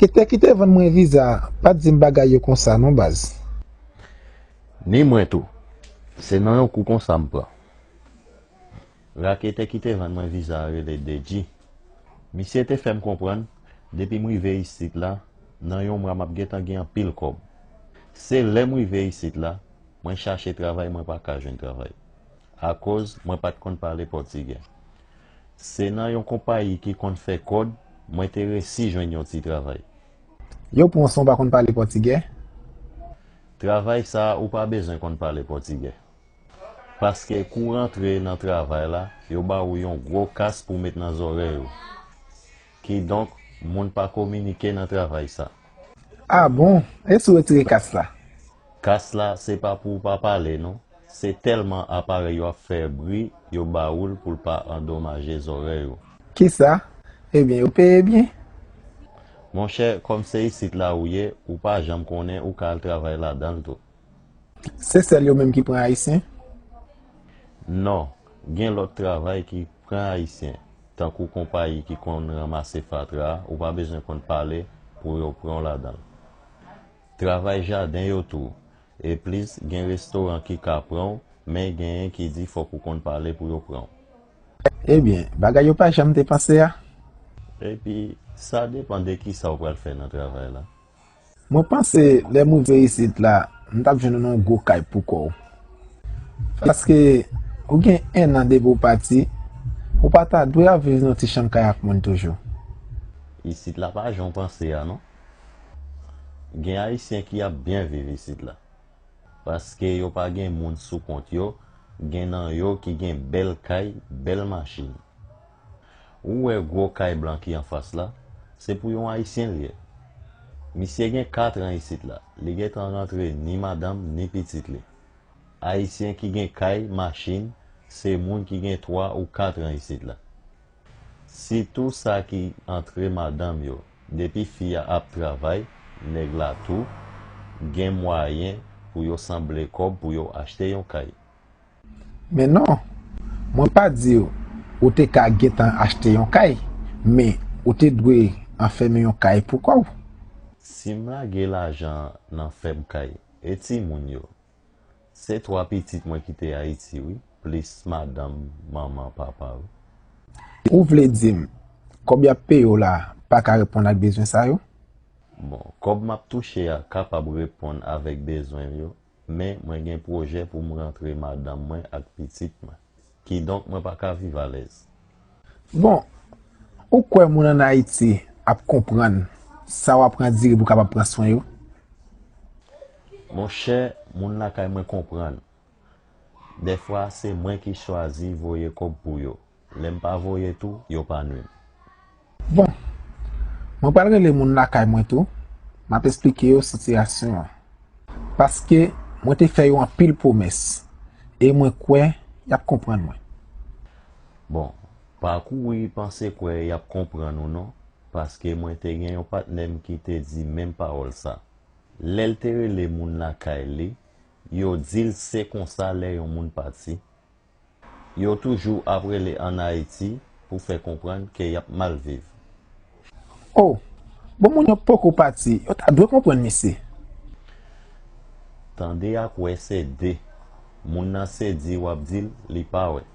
Kite van mwen visa, pa di bagay yo kon sa non baz. Ni mwen tou, se nan yon kou kon sa mpran. Rakete kite van mwen visa rele deji. Misye te fem kompran, depi mwen ve yisit la, nan yon mwa map getan gen pil kob. Se le mwen ve yisit la, mwen chache travay mwen pa ka jwen travay. A koz mwen pat kon parle portige. Se nan yon kompayi ki kon fe kod, mwen te resi jwen yon ti travay. Yo pou son pa kon pale portugais. Travay sa ou pa bezon kon parle portige. Paske kou rentre nan travay la, yo ba ou yon gro kas pou met nan zore yo. Ki donk, moun pa komunike nan travay sa. Ah bon, e sou retire kas la. Kas la, se pa pou pa pale, non? Se telman apare yo a fe bri, yo ba oul pou pa endomaje zore yo. Ki sa? Ebyen, yo peye bien. Mon chè, kom se yisit la ou ye, ou pa jam konen ou ka al travay la dan to. Se sel yo menm ki pren haisyen. Non, gen lot travay ki pren haisyen. Tankou kompayi ki kon ramase fatra, ou pa bezon kon pale pou yo pran la dan. Travay jaden yo tou, e plis gen restoran ki ka pran, men gen yon ki di fok ou kon pale pou yo pran. Ebyen, bagay yo pa jam te panse ya. E pi, sa depande ki sa ou pral fè nan travay la. Mwen panse le mwen ve yisit la, mwen tap jenon nan go kay pou kou. Paske, ou gen en nan debo pati, ou pata dwe aviv nou ti chan kay ak moun toujou. Isit la pa jon panse ya, non? Gen haisyen ki ap bien vive isit la. Paske yo pa gen moun sou kont yo, gen nan yo ki gen bel kay, bel machin. Ou we gro kay blan ki an fas la, se pou yon haisyen liye. Misye gen 4 an isit la, li gen tan rentre ni madame ni pitit li. Haisyen ki gen kay, machin, se moun ki gen 3 ou 4 an isit la. Si tout sa ki entre madame yo, depi fiya ap travay, neg la tou, gen mwayen pou yo semble kob pou yo achete yon kay. Men non, mwen pa di yo, ou te ka getan achete yon kay, men ou te dwe anfeme yon kay pou kou. Si mla ge l'ajan nan feb kay, eti moun yo, se 3 pitit mwen kite Haiti, oui, plis madame, maman, papa. Oui. Ou vle dim, kob ya pe yo la, pa ka repon ak bezwen sa yo? Bon, kob map touche a kapab repon avèk bezwen yo, men mwen gen proje pou mwen rentre madame mwen ak pitit mwen, ki donk mwen pa ka vive alez. Bon, ou kwen moun an Haiti ap kompran, sa wap pran diri pou kapab pran soin yo? Mon chè, moun la kay mwen kompran. De fwa se mwen ki chwazi voye kob pou yo. Lem pa voye tou, yo pa nwen. Bon, mwen palre le moun la kay mwen tou, map esplike yo sityasyon. Paske mwen te fè yo an pil promes, e mwen kwen yap kompran mwen. Bon, pa kou yi panse kwe yap kompran ou non, paske mwen te gen yon patnem ki te di menm parol sa. Lel tere le moun la kay li, yo dil se konsa le yon moun pati. Yo toujou apre le an Haiti pou fè kompran ke yap mal viv. Oh, bon moun yo poko pati, yo ta dwe kompran misi. Tande ak we se de, moun nan se di wap dil li pa we.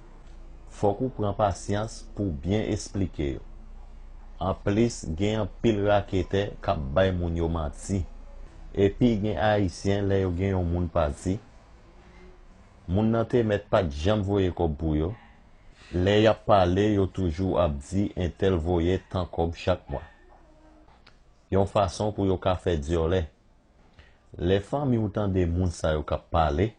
Fok ou pran pasyans pou bien esplike yo. An plis gen yon pil rakete kap bay moun yo mati. Epi gen Haitien le yo gen yon moun pati. Moun nan te met pat jam voye kob pou yo. Le yap pale yo toujou ap di entel voye tan kob chak mwa. Yon fason pou yo ka fe diyo le. Le fami ou tan de moun sa yo kap pale.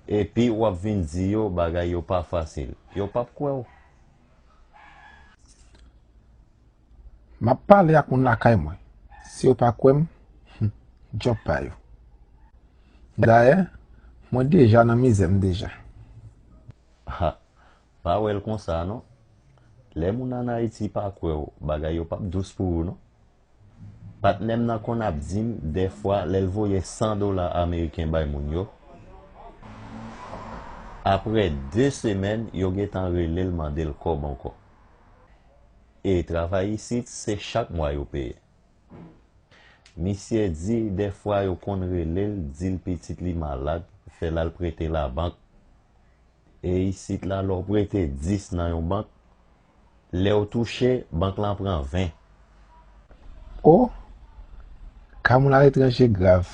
Epi wap vin di yo bagay yo pa fasil. Yo pap kwe yo. Ma pale ak moun la kay mwen. Si yo pa kwem, job pa yo. Daye, mwen deja nan mizem deja. Ha, pa wel kon sa non? Le moun nan Haiti pa kwe yo, bagay yo pap dous pou ou non? Patnem nan kon ap dim, de fwa lel voye $100 Ameriken bay moun yo. Apre 2 semen, yo getan relel mandel kob anko. E travay isit, se chak mwa yo peye. Misye di, des fois yo kon relel, di l petit li malade, fait la l prêter la banque. Et ici là, l'on prêter 10 dans yon banque. Le ou touché, banque lan prend 20. Oh, ka moun à l'étranger grave.